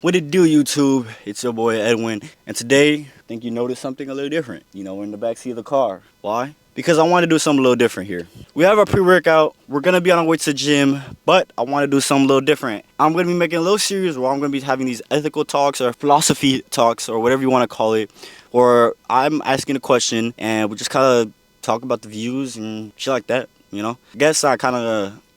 What it do, YouTube? It's your boy Edwin, and today I think you noticed something a little different. We're in the backseat of the car. Why? Because I want to do something a little different here. We have our pre-workout. We're gonna be on our way to the gym, but I want to do something a little different. I'm gonna be making a little series where I'm gonna be having these ethical talks or philosophy talks or whatever you want to call it, or I'm asking a question and we just kind of talk about the views and shit like that.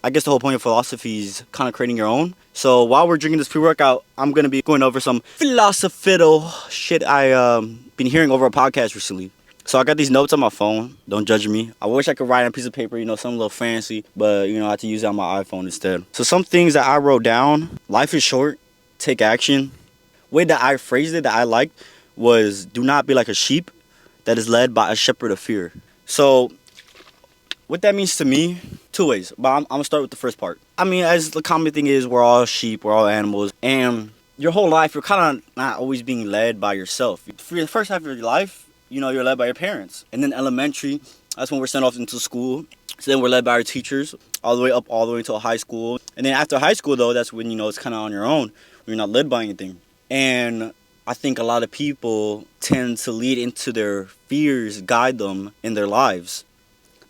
I guess the whole point of philosophy is kind of creating your own. So while we're drinking this pre-workout, I'm gonna be going over some philosophical shit I been hearing over a podcast recently. So I got these notes on my phone. Don't judge me. I wish I could write on a piece of paper, something a little fancy, but I have to use it on my iPhone instead. So some things that I wrote down: life is short, take action. Way that I phrased it that I liked was, do not be like a sheep that is led by a shepherd of fear. So what that means to me, two ways, but I'm gonna start with the first part. I mean, as the common thing is, we're all sheep, we're all animals, and your whole life you're kind of not always being led by yourself. For the first half of your life, you're led by your parents, and then elementary, that's when we're sent off into school. So then we're led by our teachers all the way up, all the way until high school, and then after high school though, that's when it's kind of on your own. When you're not led by anything, and I think a lot of people tend to lead into their fears, guide them in their lives.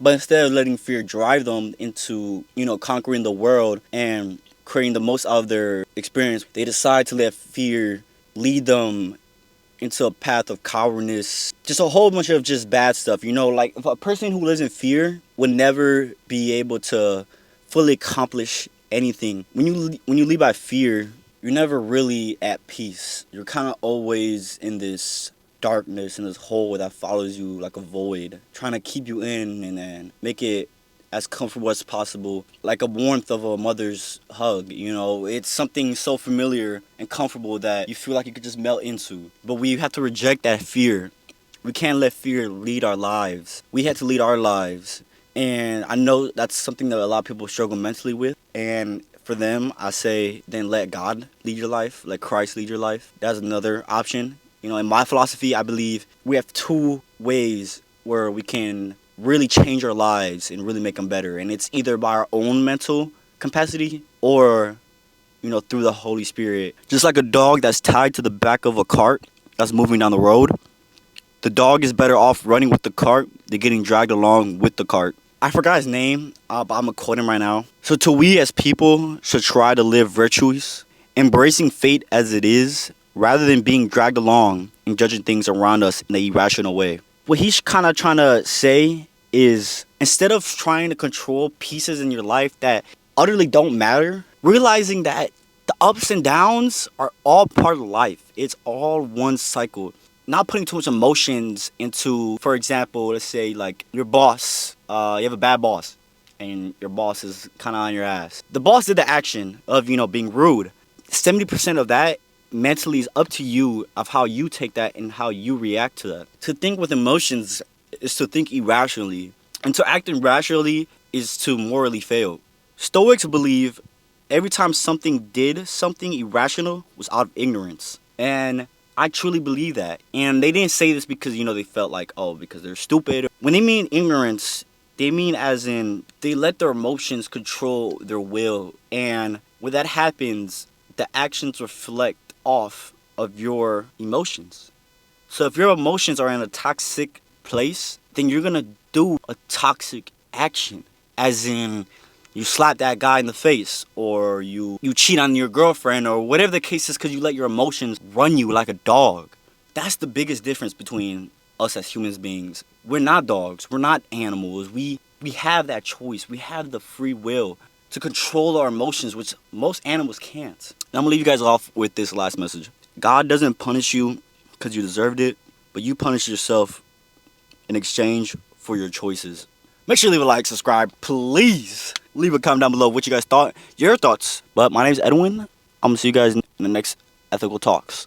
But instead of letting fear drive them into, conquering the world and creating the most out of their experience, they decide to let fear lead them into a path of cowardice. Just a whole bunch of just bad stuff. Like if a person who lives in fear would never be able to fully accomplish anything. When you lead by fear, you're never really at peace. You're kind of always in this darkness and this hole that follows you like a void, trying to keep you in and then make it as comfortable as possible, like a warmth of a mother's hug. It's something so familiar and comfortable that you feel like you could just melt into. But we have to reject that fear. We can't let fear lead our lives. We have to lead our lives. And I know that's something that a lot of people struggle mentally with. And for them, I say, then let God lead your life, let Christ lead your life. That's another option. In my philosophy, I believe we have two ways where we can really change our lives and really make them better. And it's either by our own mental capacity or, through the Holy Spirit. Just like a dog that's tied to the back of a cart that's moving down the road, the dog is better off running with the cart than getting dragged along with the cart. I forgot his name, but I'm going to quote him right now. So to we as people should try to live virtuous, embracing fate as it is, rather than being dragged along and judging things around us in an irrational way. What he's kind of trying to say is, instead of trying to control pieces in your life that utterly don't matter, realizing that the ups and downs are all part of life. It's all one cycle. Not putting too much emotions into, for example, let's say like your boss, you have a bad boss and your boss is kind of on your ass. The boss did the action of, being rude. 70% of that mentally is up to you of how you take that and how you react to that. To think with emotions is to think irrationally, and to act irrationally is to morally fail. Stoics believe every time something did something irrational was out of ignorance, and I truly believe that. And they didn't say this because they felt like, because they're stupid. When they mean ignorance, they mean as in they let their emotions control their will, and when that happens, the actions reflect off of your emotions. So if your emotions are in a toxic place, then you're gonna do a toxic action, as in you slap that guy in the face, or you cheat on your girlfriend, or whatever the case is, because you let your emotions run you like a dog. That's the biggest difference between us as human beings. We're not dogs, we're not animals. We have that choice, we have the free will to control our emotions, which most animals can't. Now I'm gonna leave you guys off with this last message. God doesn't punish you because you deserved it, but you punish yourself in exchange for your choices. Make sure you leave a like, subscribe, please. Leave a comment down below what you guys thought, your thoughts. But my name's Edwin. I'm gonna see you guys in the next Ethical Talks.